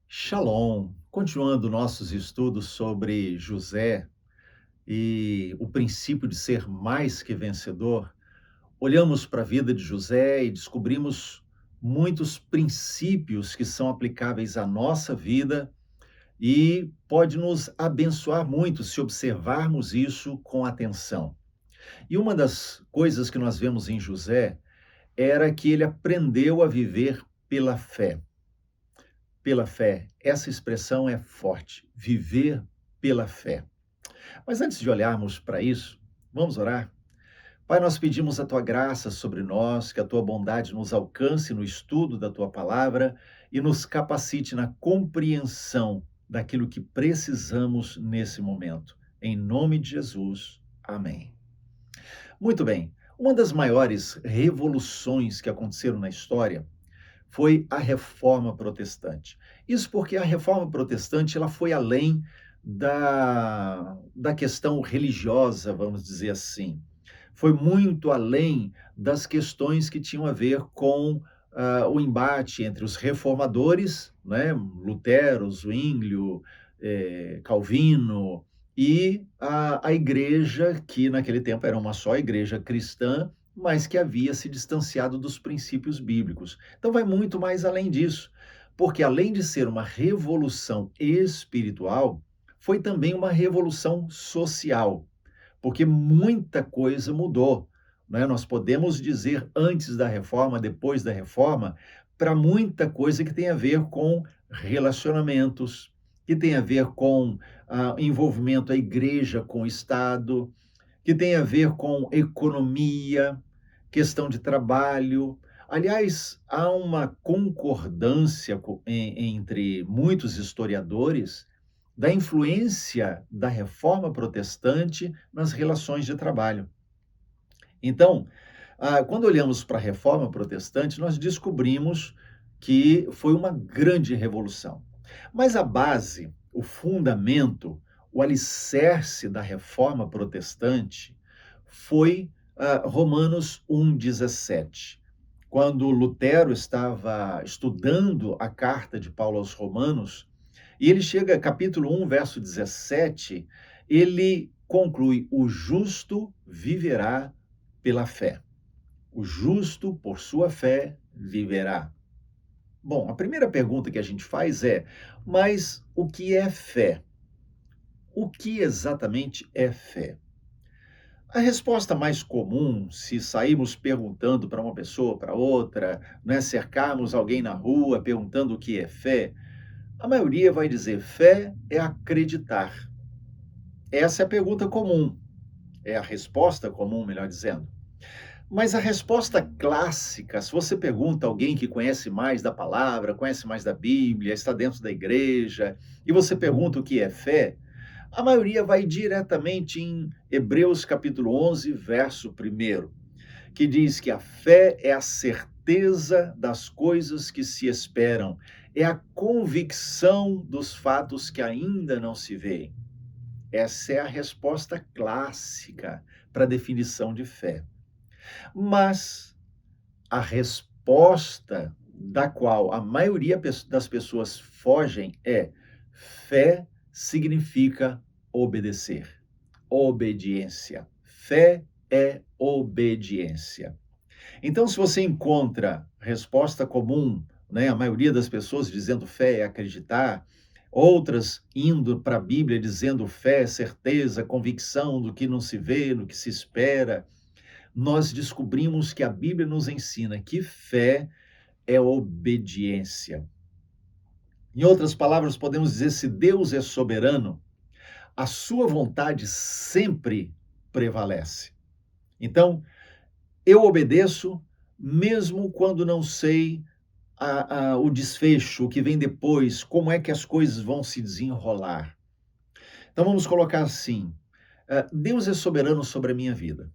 Shalom. Continuando nossos estudos sobre José e o princípio de ser mais que vencedor, olhamos para a vida de José e descobrimos muitos princípios que são aplicáveis à nossa vida e pode nos abençoar muito se observarmos isso com atenção. E uma das coisas que nós vemos em José era que ele aprendeu a viver pela fé. Pela fé. Essa expressão é forte, viver pela fé. Mas antes de olharmos para isso, vamos orar? Pai, nós pedimos a tua graça sobre nós, que a tua bondade nos alcance no estudo da tua palavra e nos capacite na compreensão daquilo que precisamos nesse momento. Em nome de Jesus. Amém. Muito bem. Uma das maiores revoluções que aconteceram na história foi a Reforma Protestante. Isso porque a Reforma Protestante ela foi além da questão religiosa, vamos dizer assim. Foi muito além das questões que tinham a ver com o embate entre os reformadores, né, Lutero, Zwinglio, Calvino, e a igreja, que naquele tempo era uma só igreja cristã, mas que havia se distanciado dos princípios bíblicos. Então vai muito mais além disso, porque além de ser uma revolução espiritual, foi também uma revolução social, porque muita coisa mudou, né? Nós podemos dizer antes da reforma, depois da reforma, para muita coisa que tem a ver com relacionamentos, que tem a ver com envolvimento da igreja com o Estado, que tem a ver com economia, questão de trabalho. Aliás, há uma concordância entre muitos historiadores da influência da Reforma Protestante nas relações de trabalho. Então, quando olhamos para a Reforma Protestante, nós descobrimos que foi uma grande revolução. Mas a base, o fundamento, o alicerce da Reforma Protestante foi Romanos 1,17. Quando Lutero estava estudando a carta de Paulo aos Romanos, e ele chega a capítulo 1, verso 17, ele conclui: o justo viverá pela fé. O justo, por sua fé, viverá. Bom, a primeira pergunta que a gente faz é: mas o que é fé? O que exatamente é fé? A resposta mais comum, se sairmos perguntando para uma pessoa, para outra, né, cercarmos alguém na rua perguntando o que é fé, a maioria vai dizer: fé é acreditar. Essa é a pergunta comum, é a resposta comum, melhor dizendo. Mas a resposta clássica, se você pergunta a alguém que conhece mais da palavra, conhece mais da Bíblia, está dentro da igreja, e você pergunta o que é fé, a maioria vai diretamente em Hebreus capítulo 11, verso 1, que diz que a fé é a certeza das coisas que se esperam, é a convicção dos fatos que ainda não se veem. Essa é a resposta clássica para a definição de fé. Mas a resposta da qual a maioria das pessoas fogem é: fé significa obedecer. Obediência. Fé é obediência. Então, se você encontra resposta comum, né, a maioria das pessoas dizendo fé é acreditar, outras indo para a Bíblia dizendo fé é certeza, convicção do que não se vê, do que se espera, nós descobrimos que a Bíblia nos ensina que fé é obediência. Em outras palavras, podemos dizer: se Deus é soberano, a sua vontade sempre prevalece. Então, eu obedeço mesmo quando não sei o desfecho, o que vem depois, como é que as coisas vão se desenrolar. Então, vamos colocar assim: Deus é soberano sobre a minha vida.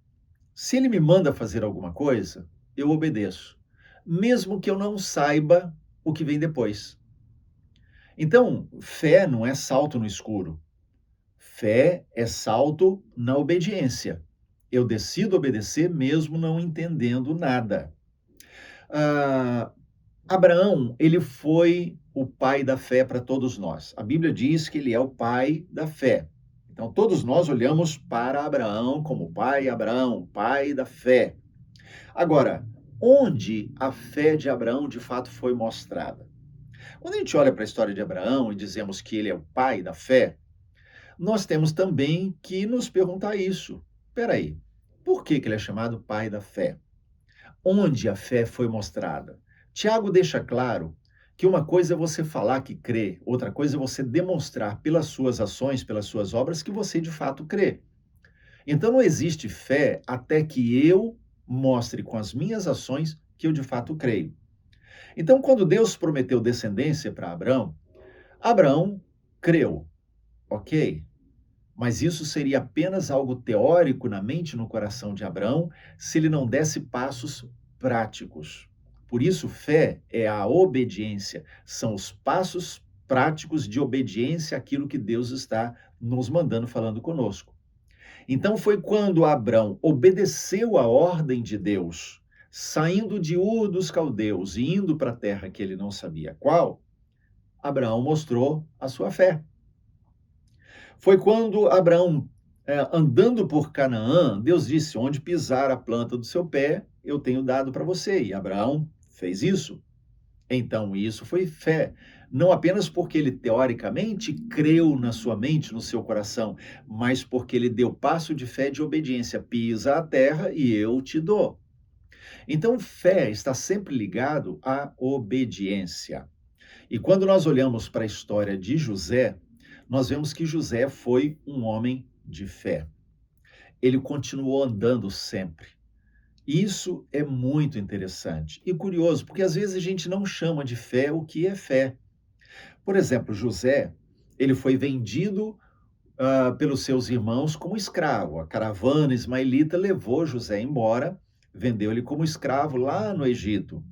Se ele me manda fazer alguma coisa, eu obedeço, mesmo que eu não saiba o que vem depois. Então, fé não é salto no escuro. Fé é salto na obediência. Eu decido obedecer mesmo não entendendo nada. Ah, Abraão, ele foi o pai da fé para todos nós. A Bíblia diz que ele é o pai da fé. Então, todos nós olhamos para Abraão como pai, Abraão, pai da fé. Agora, onde a fé de Abraão de fato foi mostrada? Quando a gente olha para a história de Abraão e dizemos que ele é o pai da fé, nós temos também que nos perguntar isso. Espera aí, por que ele é chamado pai da fé? Onde a fé foi mostrada? Tiago deixa claro que uma coisa é você falar que crê, outra coisa é você demonstrar pelas suas ações, pelas suas obras, que você de fato crê. Então não existe fé até que eu mostre com as minhas ações que eu de fato creio. Então, quando Deus prometeu descendência para Abraão, Abraão creu, ok? Mas isso seria apenas algo teórico na mente e no coração de Abraão se ele não desse passos práticos. Por isso, fé é a obediência, são os passos práticos de obediência àquilo que Deus está nos mandando, falando conosco. Então foi quando Abrão obedeceu a ordem de Deus, saindo de Ur dos Caldeus e indo para a terra que ele não sabia qual, Abraão mostrou a sua fé. Foi quando Abraão, andando por Canaã, Deus disse: onde pisar a planta do seu pé, eu tenho dado para você. E Abraão fez isso. Então, isso foi fé. Não apenas porque ele teoricamente creu na sua mente, no seu coração, mas porque ele deu passo de fé de obediência. Pisa a terra e eu te dou. Então, fé está sempre ligado à obediência. E quando nós olhamos para a história de José, nós vemos que José foi um homem de fé. Ele continuou andando sempre. Isso é muito interessante e curioso, porque às vezes a gente não chama de fé o que é fé. Por exemplo, José, ele foi vendido pelos seus irmãos como escravo. A caravana ismaelita levou José embora, vendeu ele como escravo lá no Egito.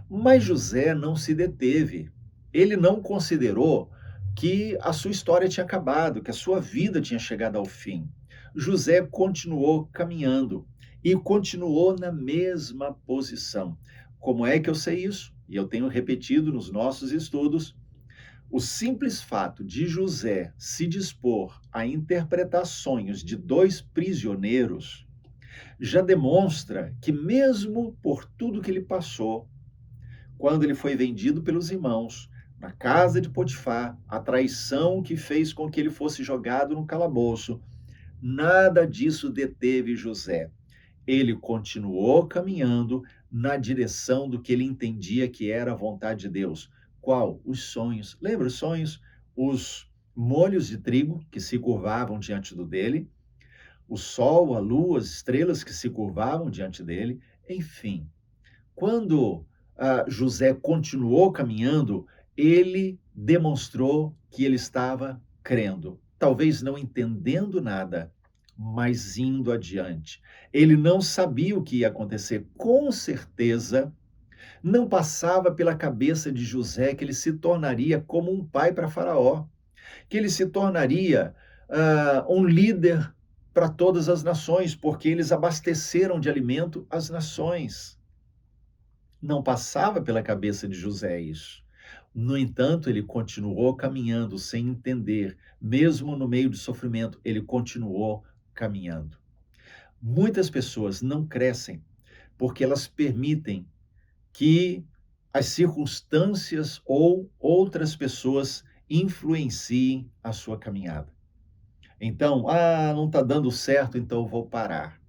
Mas José não se deteve. Ele não considerou que a sua história tinha acabado, que a sua vida tinha chegado ao fim. José continuou caminhando e continuou na mesma posição. Como é que eu sei isso? E eu tenho repetido nos nossos estudos. O simples fato de José se dispor a interpretar sonhos de dois prisioneiros já demonstra que, mesmo por tudo que ele passou, quando ele foi vendido pelos irmãos, na casa de Potifar, a traição que fez com que ele fosse jogado no calabouço, nada disso deteve José. Ele continuou caminhando na direção do que ele entendia que era a vontade de Deus. Qual? Os sonhos. Lembra os sonhos? Os molhos de trigo que se curvavam diante do dele, o sol, a lua, as estrelas que se curvavam diante dele, enfim. Quando José continuou caminhando, ele demonstrou que ele estava crendo, talvez não entendendo nada, mas indo adiante. Ele não sabia o que ia acontecer, com certeza não passava pela cabeça de José que ele se tornaria como um pai para Faraó, que ele se tornaria um líder para todas as nações, porque eles abasteceram de alimento as nações. Não passava pela cabeça de José isso. No entanto, ele continuou caminhando sem entender, mesmo no meio do sofrimento, ele continuou caminhando. Muitas pessoas não crescem porque elas permitem que as circunstâncias ou outras pessoas influenciem a sua caminhada. Então, não está dando certo, então eu vou parar.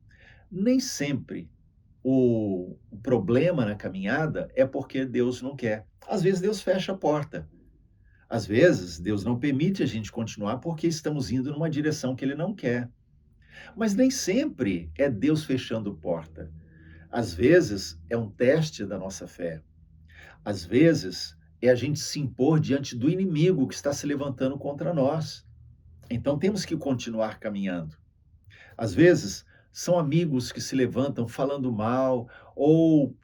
Nem sempre o problema na caminhada é porque Deus não quer. Às vezes Deus fecha a porta. Às vezes Deus não permite a gente continuar porque estamos indo numa direção que Ele não quer. Mas nem sempre é Deus fechando porta. Às vezes é um teste da nossa fé. Às vezes é a gente se impor diante do inimigo que está se levantando contra nós. Então temos que continuar caminhando. Às vezes, são amigos que se levantam falando mal ou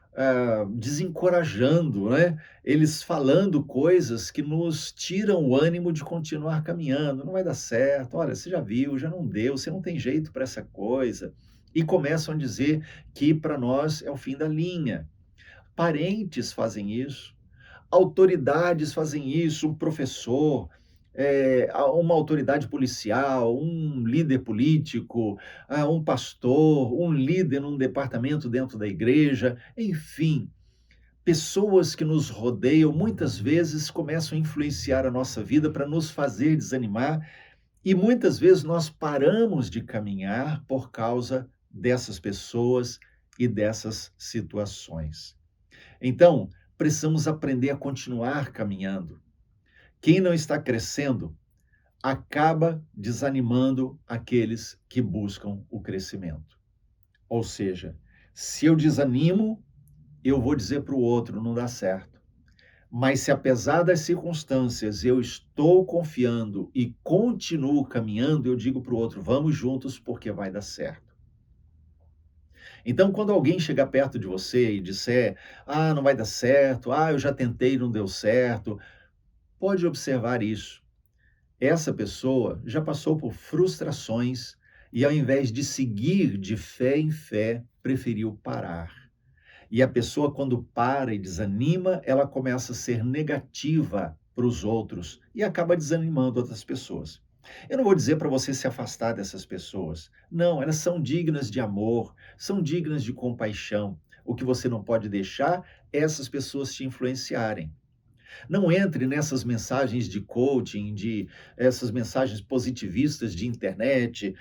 desencorajando, né? Eles falando coisas que nos tiram o ânimo de continuar caminhando. Não vai dar certo, olha, você já viu, já não deu, você não tem jeito para essa coisa. E começam a dizer que para nós é o fim da linha. Parentes fazem isso, autoridades fazem isso, um professor, uma autoridade policial, um líder político, um pastor, um líder num departamento dentro da igreja, enfim, pessoas que nos rodeiam muitas vezes começam a influenciar a nossa vida para nos fazer desanimar e muitas vezes nós paramos de caminhar por causa dessas pessoas e dessas situações. Então, precisamos aprender a continuar caminhando. Quem não está crescendo acaba desanimando aqueles que buscam o crescimento. Ou seja, se eu desanimo, eu vou dizer para o outro, não dá certo. Mas se apesar das circunstâncias eu estou confiando e continuo caminhando, eu digo para o outro, vamos juntos porque vai dar certo. Então, quando alguém chegar perto de você e disser, não vai dar certo, eu já tentei e não deu certo, pode observar isso. Essa pessoa já passou por frustrações e, ao invés de seguir de fé em fé, preferiu parar. E a pessoa, quando para e desanima, ela começa a ser negativa para os outros e acaba desanimando outras pessoas. Eu não vou dizer para você se afastar dessas pessoas. Não, elas são dignas de amor, são dignas de compaixão. O que você não pode deixar é essas pessoas te influenciarem. Não entre nessas mensagens de coaching, de essas mensagens positivistas de internet.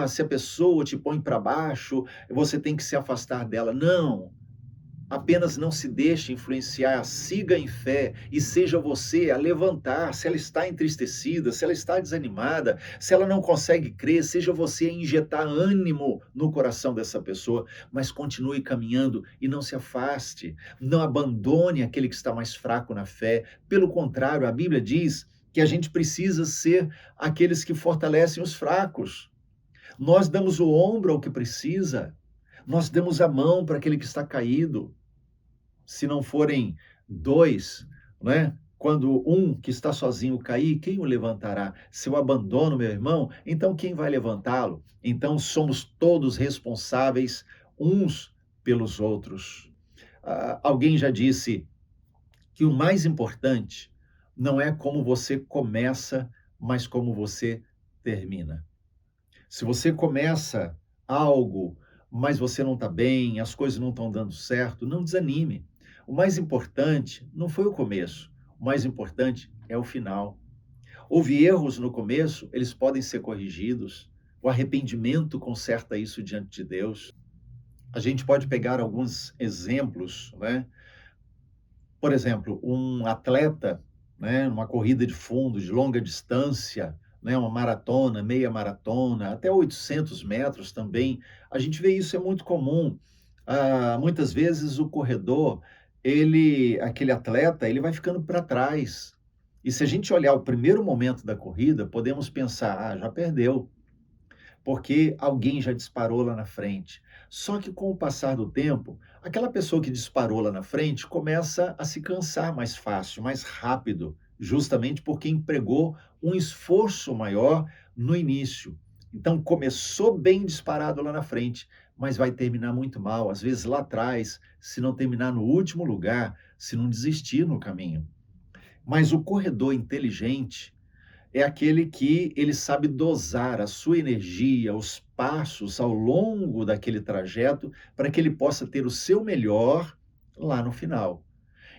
Se a pessoa te põe para baixo, você tem que se afastar dela. Não. Apenas não se deixe influenciar, siga em fé e seja você a levantar. Se ela está entristecida, se ela está desanimada, se ela não consegue crer, seja você a injetar ânimo no coração dessa pessoa, mas continue caminhando e não se afaste. Não abandone aquele que está mais fraco na fé. Pelo contrário, a Bíblia diz que a gente precisa ser aqueles que fortalecem os fracos. Nós damos o ombro ao que precisa, nós damos a mão para aquele que está caído. Se não forem dois, né? Quando um que está sozinho cair, quem o levantará? Se eu abandono meu irmão, então quem vai levantá-lo? Então somos todos responsáveis uns pelos outros. Alguém já disse que o mais importante não é como você começa, mas como você termina. Se você começa algo, mas você não está bem, as coisas não estão dando certo, não desanime. O mais importante não foi o começo, o mais importante é o final. Houve erros no começo, eles podem ser corrigidos. O arrependimento conserta isso diante de Deus. A gente pode pegar alguns exemplos, né? Por exemplo, um atleta, né, numa corrida de fundo, de longa distância, né, uma maratona, meia maratona, até 800 metros também, a gente vê isso, é muito comum. Muitas vezes o corredor, aquele atleta, ele vai ficando para trás. E se a gente olhar o primeiro momento da corrida, podemos pensar, já perdeu, porque alguém já disparou lá na frente. Só que com o passar do tempo, aquela pessoa que disparou lá na frente começa a se cansar mais fácil, mais rápido, justamente porque empregou um esforço maior no início. Então começou bem disparado lá na frente, mas vai terminar muito mal, às vezes lá atrás, se não terminar no último lugar, se não desistir no caminho. Mas o corredor inteligente é aquele que ele sabe dosar a sua energia, os passos ao longo daquele trajeto, para que ele possa ter o seu melhor lá no final.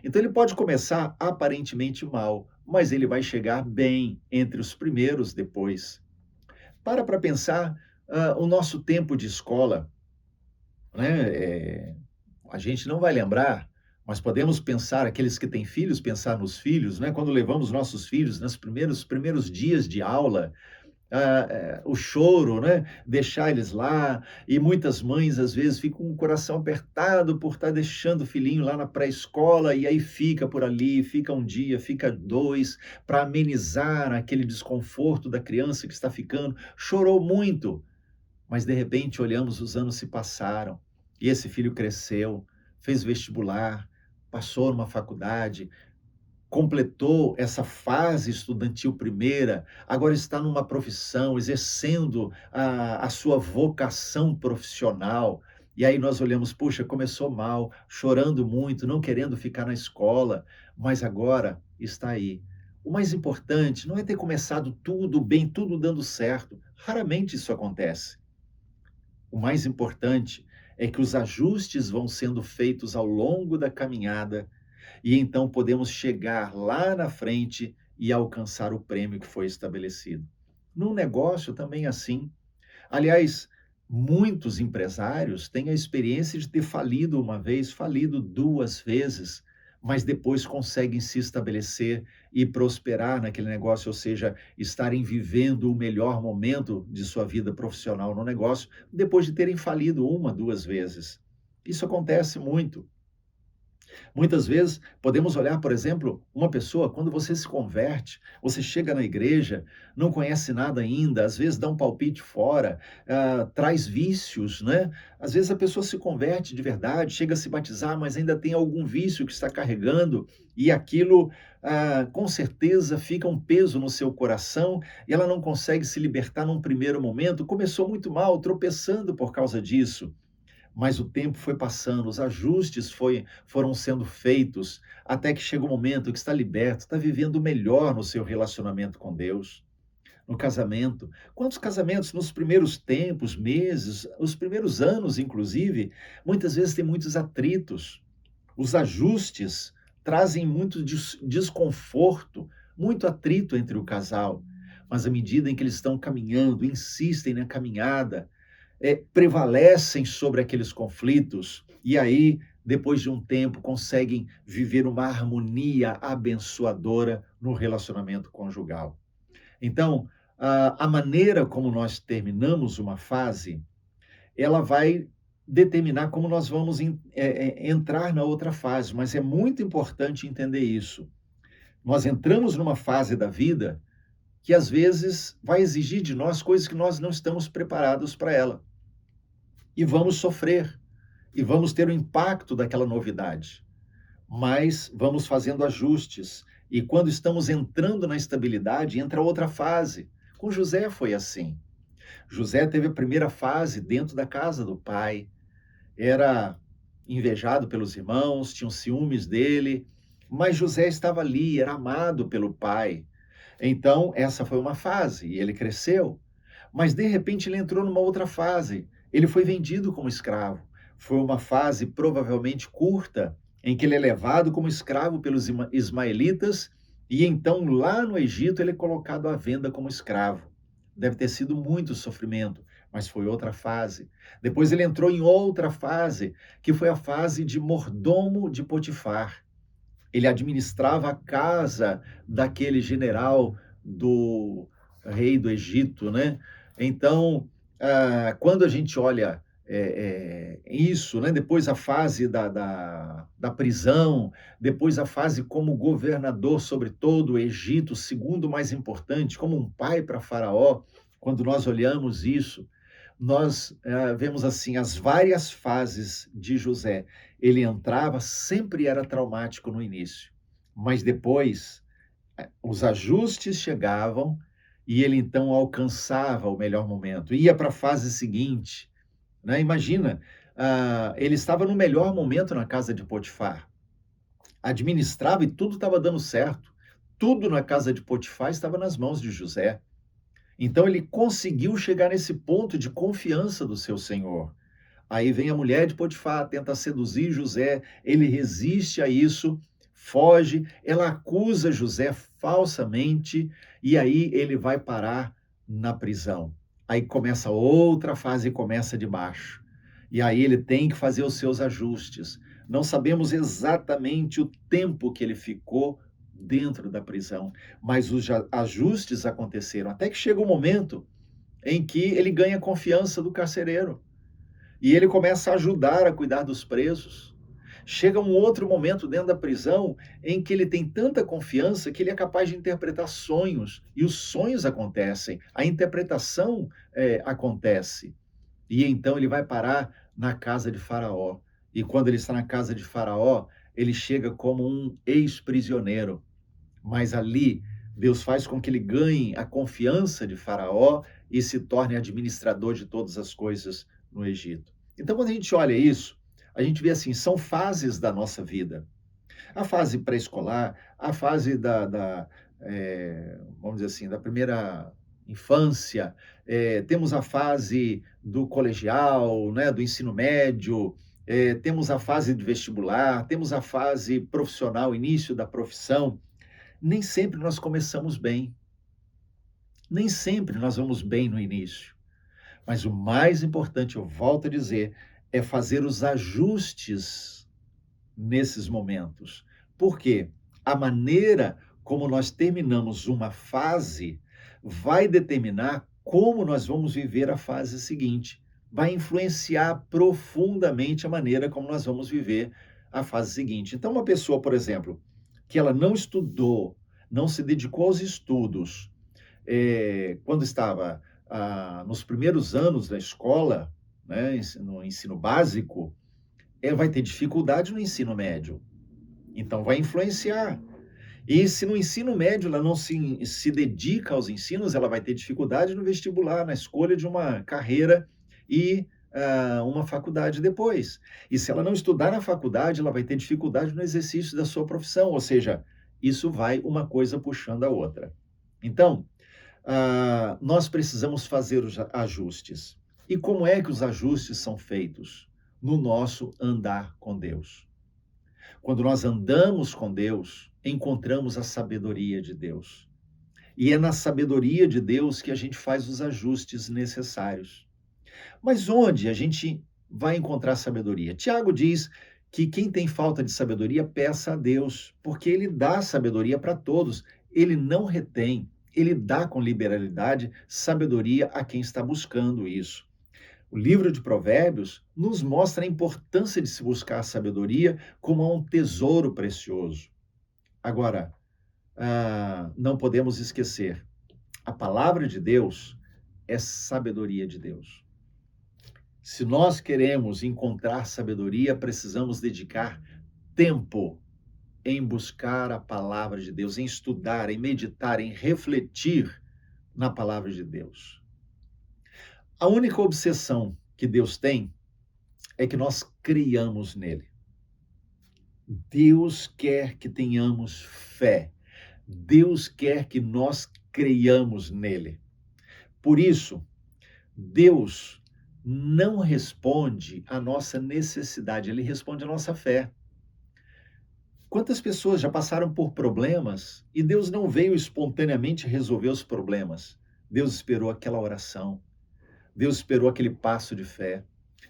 Então ele pode começar aparentemente mal, mas ele vai chegar bem entre os primeiros depois. Para pensar, o nosso tempo de escola, né? A gente não vai lembrar, mas podemos pensar, aqueles que têm filhos, pensar nos filhos, né? Quando levamos nossos filhos nos primeiros dias de aula, o choro, né? Deixar eles lá, e muitas mães às vezes ficam com o coração apertado por estar deixando o filhinho lá na pré-escola, e aí fica por ali, fica um dia, fica dois, para amenizar aquele desconforto da criança que está ficando, chorou muito, mas de repente olhamos, os anos se passaram, e esse filho cresceu, fez vestibular, passou numa faculdade, completou essa fase estudantil primeira, agora está numa profissão, exercendo a sua vocação profissional. E aí nós olhamos, puxa, começou mal, chorando muito, não querendo ficar na escola, mas agora está aí. O mais importante não é ter começado tudo bem, tudo dando certo. Raramente isso acontece. O mais importante é que os ajustes vão sendo feitos ao longo da caminhada e então podemos chegar lá na frente e alcançar o prêmio que foi estabelecido. Num negócio também é assim. Aliás, muitos empresários têm a experiência de ter falido uma vez, falido 2 vezes, mas depois conseguem se estabelecer e prosperar naquele negócio, ou seja, estarem vivendo o melhor momento de sua vida profissional no negócio, depois de terem falido uma, 2 vezes. Isso acontece muito. Muitas vezes podemos olhar, por exemplo, uma pessoa, quando você se converte, você chega na igreja, não conhece nada ainda, às vezes dá um palpite fora, traz vícios, né? Às vezes a pessoa se converte de verdade, chega a se batizar, mas ainda tem algum vício que está carregando, e aquilo, com certeza, fica um peso no seu coração, e ela não consegue se libertar num primeiro momento. Começou muito mal, tropeçando por causa disso, mas o tempo foi passando, os ajustes foram sendo feitos, até que chega o momento que está liberto, está vivendo o melhor no seu relacionamento com Deus. No casamento, quantos casamentos nos primeiros tempos, meses, os primeiros anos, inclusive, muitas vezes tem muitos atritos. Os ajustes trazem muito desconforto, muito atrito entre o casal. Mas à medida em que eles estão caminhando, insistem na caminhada, prevalecem sobre aqueles conflitos e aí, depois de um tempo, conseguem viver uma harmonia abençoadora no relacionamento conjugal. Então, a maneira como nós terminamos uma fase, ela vai determinar como nós vamos entrar na outra fase, mas é muito importante entender isso. Nós entramos numa fase da vida que às vezes vai exigir de nós coisas que nós não estamos preparados para ela. E vamos sofrer, e vamos ter o impacto daquela novidade, mas vamos fazendo ajustes. E quando estamos entrando na estabilidade, entra outra fase. Com José foi assim. José teve a primeira fase dentro da casa do pai, era invejado pelos irmãos, tinham ciúmes dele, mas José estava ali, era amado pelo pai. Então, essa foi uma fase e ele cresceu. Mas de repente ele entrou numa outra fase. Ele foi vendido como escravo. Foi uma fase provavelmente curta, em que ele é levado como escravo pelos ismaelitas e então lá no Egito ele é colocado à venda como escravo. Deve ter sido muito sofrimento, mas foi outra fase. Depois ele entrou em outra fase, que foi a fase de mordomo de Potifar. Ele administrava a casa daquele general do rei do Egito, né? Então, quando a gente olha isso, né? Depois a fase da prisão, depois a fase como governador sobre todo o Egito, segundo mais importante, como um pai para Faraó, quando nós olhamos isso, nós vemos assim as várias fases de José. Ele entrava, sempre era traumático no início, mas depois os ajustes chegavam e ele então alcançava o melhor momento, ia para a fase seguinte, né? Imagina, ele estava no melhor momento na casa de Potifar, administrava e tudo estava dando certo, tudo na casa de Potifar estava nas mãos de José. Então ele conseguiu chegar nesse ponto de confiança do seu senhor. Aí vem a mulher de Potifar, tenta seduzir José, ele resiste a isso, foge, ela acusa José falsamente e aí ele vai parar na prisão. Aí começa outra fase, começa de baixo. E aí ele tem que fazer os seus ajustes. Não sabemos exatamente o tempo que ele ficou dentro da prisão, mas os ajustes aconteceram até que chega o momento em que ele ganha a confiança do carcereiro. E ele começa a ajudar a cuidar dos presos. Chega um outro momento dentro da prisão em que ele tem tanta confiança que ele é capaz de interpretar sonhos, e os sonhos acontecem, a interpretação acontece. E então ele vai parar na casa de Faraó. E quando ele está na casa de Faraó, ele chega como um ex-prisioneiro. Mas ali, Deus faz com que ele ganhe a confiança de Faraó e se torne administrador de todas as coisas no Egito. Então, quando a gente olha isso, a gente vê assim, são fases da nossa vida. A fase pré-escolar, a fase vamos dizer assim, da primeira infância, temos a fase do colegial, né, do ensino médio, temos a fase do vestibular, temos a fase profissional, início da profissão. Nem sempre nós começamos bem, nem sempre nós vamos bem no início. Mas o mais importante, eu volto a dizer, é fazer os ajustes nesses momentos. Por quê? A maneira como nós terminamos uma fase vai determinar como nós vamos viver a fase seguinte. Vai influenciar profundamente a maneira como nós vamos viver a fase seguinte. Então, uma pessoa, por exemplo, que ela não estudou, não se dedicou aos estudos, quando estava nos primeiros anos da escola, né, no ensino básico, vai ter dificuldade no ensino médio. Então vai influenciar. E se no ensino médio ela não se dedica aos ensinos, ela vai ter dificuldade no vestibular, na escolha de uma carreira e uma faculdade depois. E se ela não estudar na faculdade, ela vai ter dificuldade no exercício da sua profissão, ou seja, isso vai uma coisa puxando a outra. Então, nós precisamos fazer os ajustes. E como é que os ajustes são feitos? No nosso andar com Deus. Quando nós andamos com Deus, encontramos a sabedoria de Deus. E é na sabedoria de Deus que a gente faz os ajustes necessários. Mas onde a gente vai encontrar sabedoria? Tiago diz que quem tem falta de sabedoria, peça a Deus, porque ele dá sabedoria para todos. Ele não retém, ele dá com liberalidade sabedoria a quem está buscando isso. O livro de Provérbios nos mostra a importância de se buscar a sabedoria como um tesouro precioso. Agora, não podemos esquecer, a palavra de Deus é sabedoria de Deus. Se nós queremos encontrar sabedoria, precisamos dedicar tempo em buscar a palavra de Deus, em estudar, em meditar, em refletir na palavra de Deus. A única obsessão que Deus tem é que nós criamos nele. Deus quer que tenhamos fé. Deus quer que nós creiamos nele. Por isso, Deus não responde à nossa necessidade, ele responde à nossa fé. Quantas pessoas já passaram por problemas e Deus não veio espontaneamente resolver os problemas? Deus esperou aquela oração, Deus esperou aquele passo de fé,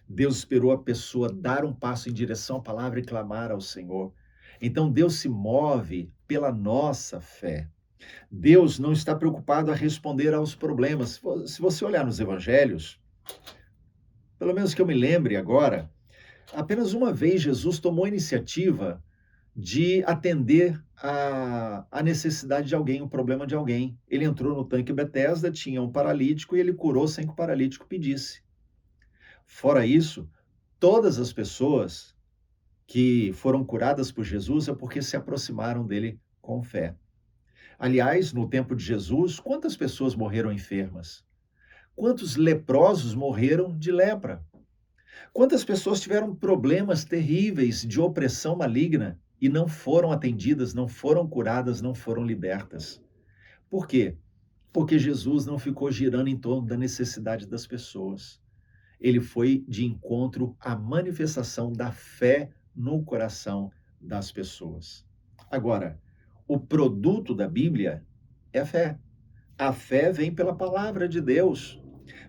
Deus esperou a pessoa dar um passo em direção à palavra e clamar ao Senhor. Então Deus se move pela nossa fé. Deus não está preocupado a responder aos problemas. Se você olhar nos evangelhos, pelo menos que eu me lembre agora, apenas uma vez Jesus tomou a iniciativa de atender a necessidade de alguém, o problema de alguém. Ele entrou no tanque Betesda, tinha um paralítico e ele curou sem que o paralítico pedisse. Fora isso, todas as pessoas que foram curadas por Jesus é porque se aproximaram dele com fé. Aliás, no tempo de Jesus, quantas pessoas morreram enfermas? Quantos leprosos morreram de lepra? Quantas pessoas tiveram problemas terríveis de opressão maligna e não foram atendidas, não foram curadas, não foram libertas? Por quê? Porque Jesus não ficou girando em torno da necessidade das pessoas. Ele foi de encontro à manifestação da fé no coração das pessoas. Agora, o produto da Bíblia é a fé. A fé vem pela palavra de Deus.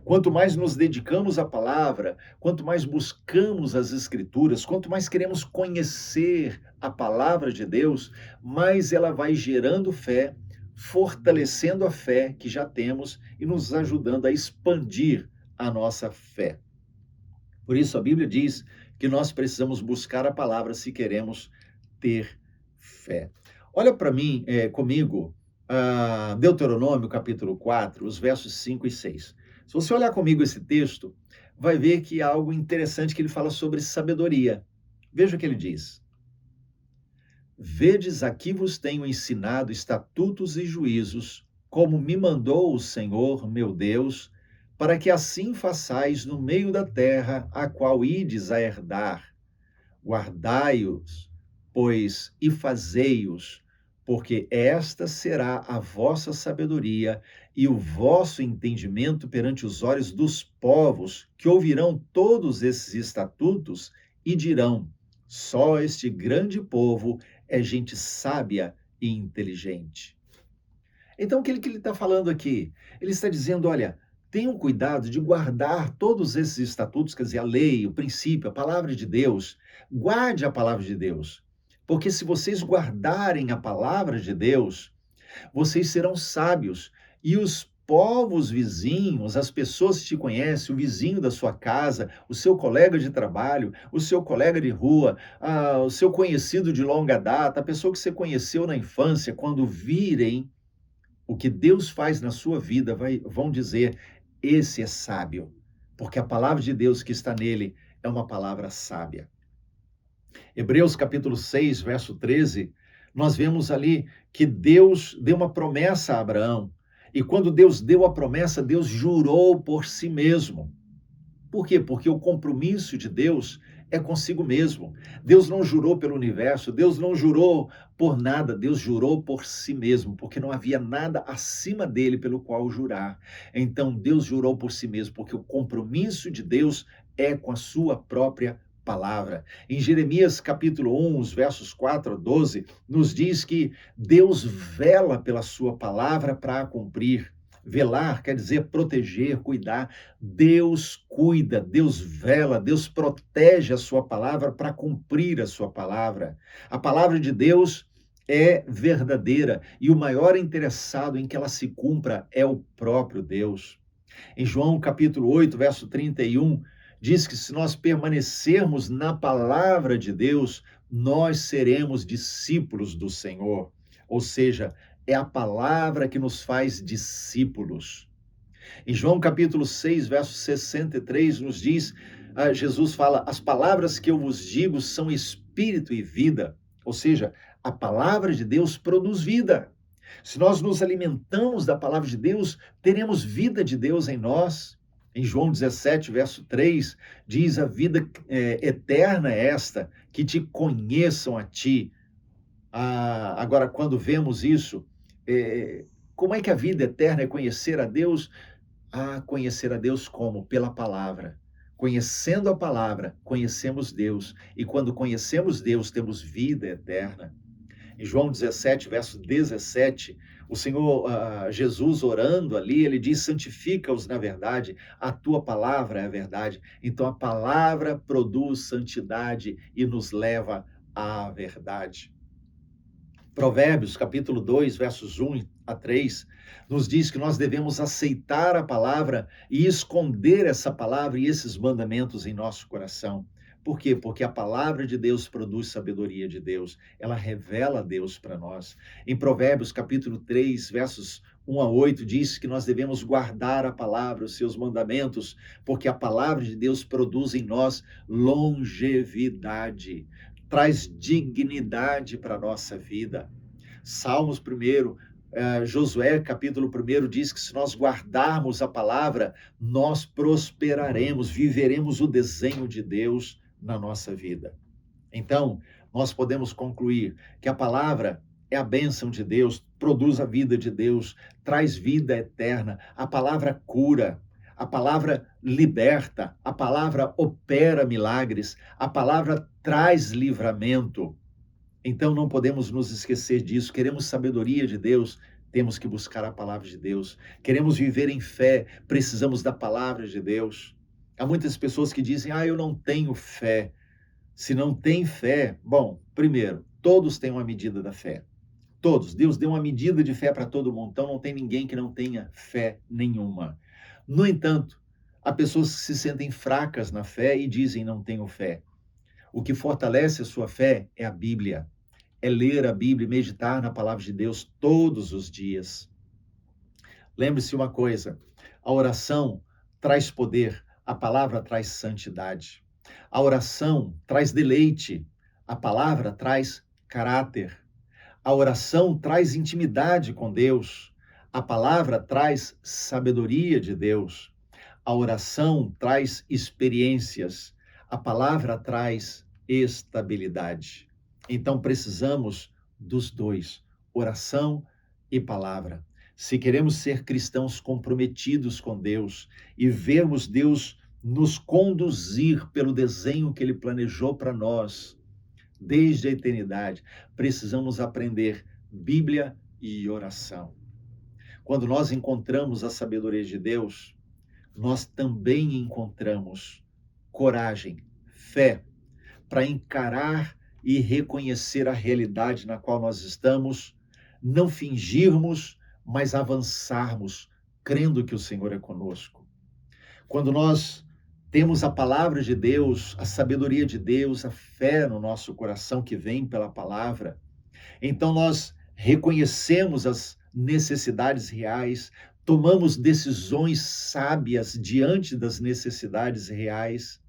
Quanto mais nos dedicamos à palavra, quanto mais buscamos as Escrituras, quanto mais queremos conhecer a palavra de Deus, mais ela vai gerando fé, fortalecendo a fé que já temos e nos ajudando a expandir a nossa fé. Por isso a Bíblia diz que nós precisamos buscar a palavra se queremos ter fé. Olha para mim, comigo, Deuteronômio capítulo 4, os versos 5 e 6. Se você olhar comigo esse texto, vai ver que há algo interessante que ele fala sobre sabedoria. Veja o que ele diz. Vedes, aqui vos tenho ensinado estatutos e juízos, como me mandou o Senhor, meu Deus, para que assim façais no meio da terra, a qual ides a herdar. Guardai-os, pois, e fazei-os, porque esta será a vossa sabedoria e o vosso entendimento perante os olhos dos povos, que ouvirão todos esses estatutos e dirão: só este grande povo é gente sábia e inteligente. Então, o que ele está falando aqui? Ele está dizendo: olha, tenham cuidado de guardar todos esses estatutos, quer dizer, a lei, o princípio, a palavra de Deus. Guarde a palavra de Deus. Porque se vocês guardarem a palavra de Deus, vocês serão sábios. E os povos vizinhos, as pessoas que te conhecem, o vizinho da sua casa, o seu colega de trabalho, o seu colega de rua, o seu conhecido de longa data, a pessoa que você conheceu na infância, quando virem o que Deus faz na sua vida, vão dizer: esse é sábio, porque a palavra de Deus que está nele é uma palavra sábia. Hebreus capítulo 6, verso 13, nós vemos ali que Deus deu uma promessa a Abraão. E quando Deus deu a promessa, Deus jurou por si mesmo. Por quê? Porque o compromisso de Deus é consigo mesmo. Deus não jurou pelo universo, Deus não jurou por nada, Deus jurou por si mesmo, porque não havia nada acima dele pelo qual jurar. Então Deus jurou por si mesmo, porque o compromisso de Deus é com a sua própria palavra. Em Jeremias capítulo 1, os versos 4 a 12, nos diz que Deus vela pela sua palavra para cumprir. Velar quer dizer proteger, cuidar. Deus cuida, Deus vela, Deus protege a sua palavra para cumprir a sua palavra. A palavra de Deus é verdadeira e o maior interessado em que ela se cumpra é o próprio Deus. Em João capítulo 8, verso 31, diz que se nós permanecermos na palavra de Deus, nós seremos discípulos do Senhor. Ou seja, é a palavra que nos faz discípulos. Em João capítulo 6, verso 63, nos diz, Jesus fala: as palavras que eu vos digo são espírito e vida. Ou seja, a palavra de Deus produz vida. Se nós nos alimentamos da palavra de Deus, teremos vida de Deus em nós. Em João 17, verso 3, diz: a vida eterna é esta, que te conheçam a ti. Agora, quando vemos isso, como é que a vida eterna é conhecer a Deus? Conhecer a Deus como? Pela palavra. Conhecendo a palavra, conhecemos Deus. E quando conhecemos Deus, temos vida eterna. Em João 17, verso 17, o Senhor, Jesus orando ali, ele diz: santifica-os na verdade, a tua palavra é a verdade. Então a palavra produz santidade e nos leva à verdade. Provérbios, capítulo 2, versos 1 a 3, nos diz que nós devemos aceitar a palavra e esconder essa palavra e esses mandamentos em nosso coração. Por quê? Porque a palavra de Deus produz sabedoria de Deus, ela revela Deus para nós. Em Provérbios, capítulo 3, versos 1 a 8, diz que nós devemos guardar a palavra, os seus mandamentos, porque a palavra de Deus produz em nós longevidade, traz dignidade para a nossa vida. Salmos 1, Josué capítulo 1 diz que se nós guardarmos a palavra, nós prosperaremos, viveremos o desenho de Deus na nossa vida. Então, nós podemos concluir que a palavra é a bênção de Deus, produz a vida de Deus, traz vida eterna, a palavra cura, a palavra liberta, a palavra opera milagres, a palavra traz livramento. Então não podemos nos esquecer disso. Queremos sabedoria de Deus, temos que buscar a palavra de Deus. Queremos viver em fé, precisamos da palavra de Deus. Há muitas pessoas que dizem: eu não tenho fé. Se não tem fé, bom, primeiro, todos têm uma medida da fé. Todos. Deus deu uma medida de fé para todo mundo, então não tem ninguém que não tenha fé nenhuma. No entanto, há pessoas que se sentem fracas na fé e dizem: não tenho fé. O que fortalece a sua fé é a Bíblia. É ler a Bíblia e meditar na palavra de Deus todos os dias. Lembre-se uma coisa: a oração traz poder, a palavra traz santidade. A oração traz deleite, a palavra traz caráter. A oração traz intimidade com Deus. A palavra traz sabedoria de Deus. A oração traz experiências, a palavra traz estabilidade. Então precisamos dos dois, oração e palavra. Se queremos ser cristãos comprometidos com Deus e vermos Deus nos conduzir pelo desenho que Ele planejou para nós desde a eternidade, precisamos aprender Bíblia e oração. Quando nós encontramos a sabedoria de Deus, nós também encontramos coragem, fé, para encarar e reconhecer a realidade na qual nós estamos, não fingirmos, mas avançarmos, crendo que o Senhor é conosco. Quando nós temos a palavra de Deus, a sabedoria de Deus, a fé no nosso coração que vem pela palavra, então nós reconhecemos as necessidades reais, tomamos decisões sábias diante das necessidades reais,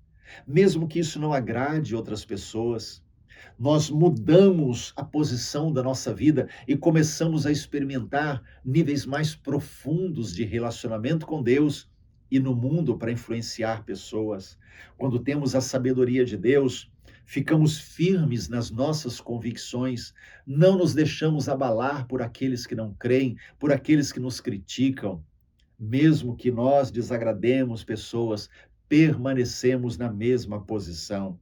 mesmo que isso não agrade outras pessoas. Nós mudamos a posição da nossa vida e começamos a experimentar níveis mais profundos de relacionamento com Deus e no mundo para influenciar pessoas. Quando temos a sabedoria de Deus, ficamos firmes nas nossas convicções, não nos deixamos abalar por aqueles que não creem, por aqueles que nos criticam. Mesmo que nós desagrademos pessoas, permanecemos na mesma posição.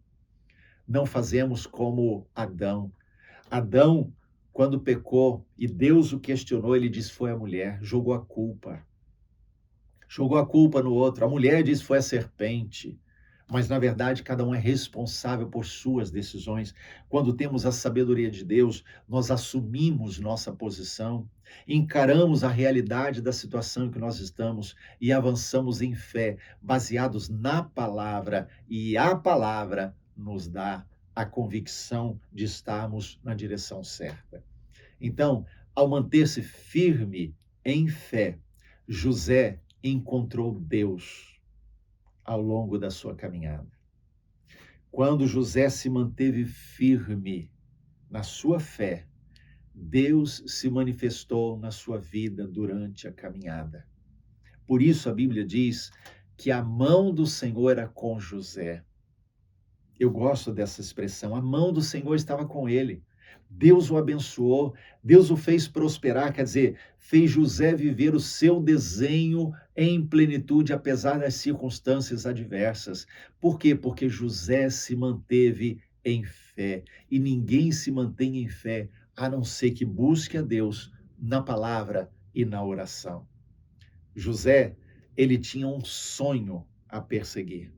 Não fazemos como Adão. Adão, quando pecou e Deus o questionou, ele disse: foi a mulher, jogou a culpa. Jogou a culpa no outro. A mulher disse: foi a serpente. Mas, na verdade, cada um é responsável por suas decisões. Quando temos a sabedoria de Deus, nós assumimos nossa posição, encaramos a realidade da situação em que nós estamos e avançamos em fé, baseados na palavra, e a palavra nos dá a convicção de estarmos na direção certa. Então, ao manter-se firme em fé, José encontrou Deus ao longo da sua caminhada. Quando José se manteve firme na sua fé, Deus se manifestou na sua vida durante a caminhada. Por isso a Bíblia diz que a mão do Senhor era com José. Eu gosto dessa expressão, a mão do Senhor estava com ele. Deus o abençoou, Deus o fez prosperar, quer dizer, fez José viver o seu desenho em plenitude, apesar das circunstâncias adversas. Por quê? Porque José se manteve em fé, e ninguém se mantém em fé, a não ser que busque a Deus na palavra e na oração. José, ele tinha um sonho a perseguir.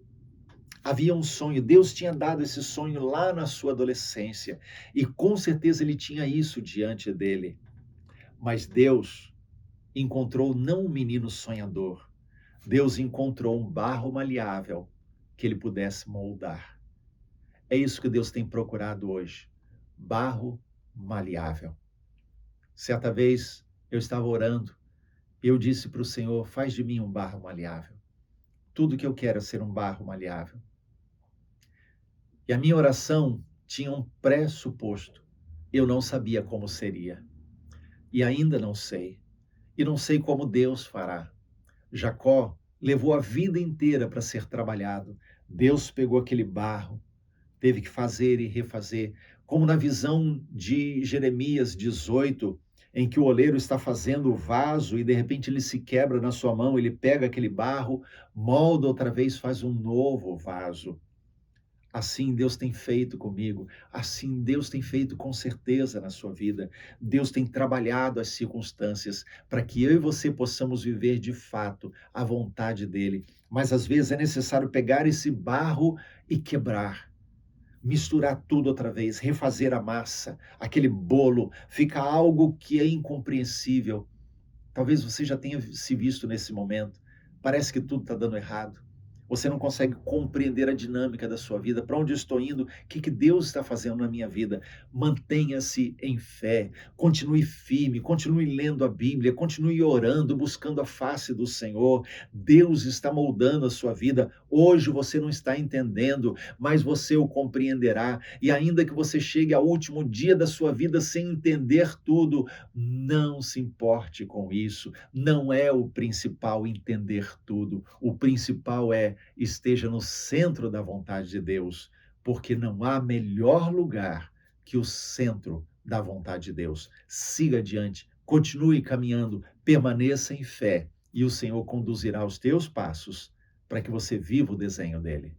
Havia um sonho, Deus tinha dado esse sonho lá na sua adolescência, e com certeza ele tinha isso diante dele. Mas Deus encontrou não um menino sonhador, Deus encontrou um barro maleável que ele pudesse moldar. É isso que Deus tem procurado hoje, barro maleável. Certa vez eu estava orando, eu disse para o Senhor: faz de mim um barro maleável. Tudo que eu quero é ser um barro maleável. E a minha oração tinha um pressuposto. Eu não sabia como seria. E ainda não sei. E não sei como Deus fará. Jacó levou a vida inteira para ser trabalhado. Deus pegou aquele barro, teve que fazer e refazer. Como na visão de Jeremias 18, em que o oleiro está fazendo o vaso e de repente ele se quebra na sua mão, ele pega aquele barro, molda outra vez, faz um novo vaso. Assim Deus tem feito comigo, assim Deus tem feito com certeza na sua vida. Deus tem trabalhado as circunstâncias para que eu e você possamos viver de fato a vontade dele. Mas às vezes é necessário pegar esse barro e quebrar, misturar tudo outra vez, refazer a massa, aquele bolo, fica algo que é incompreensível. Talvez você já tenha se visto nesse momento, parece que tudo está dando errado. Você não consegue compreender a dinâmica da sua vida, para onde eu estou indo, o que que Deus está fazendo na minha vida. Mantenha-se em fé, continue firme, continue lendo a Bíblia, continue orando, buscando a face do Senhor. Deus está moldando a sua vida. Hoje você não está entendendo, mas você o compreenderá. E ainda que você chegue ao último dia da sua vida sem entender tudo, não se importe com isso. Não é o principal entender tudo. O principal é esteja no centro da vontade de Deus, porque não há melhor lugar que o centro da vontade de Deus. Siga adiante, continue caminhando, permaneça em fé e o Senhor conduzirá os teus passos para que você viva o desenho dele.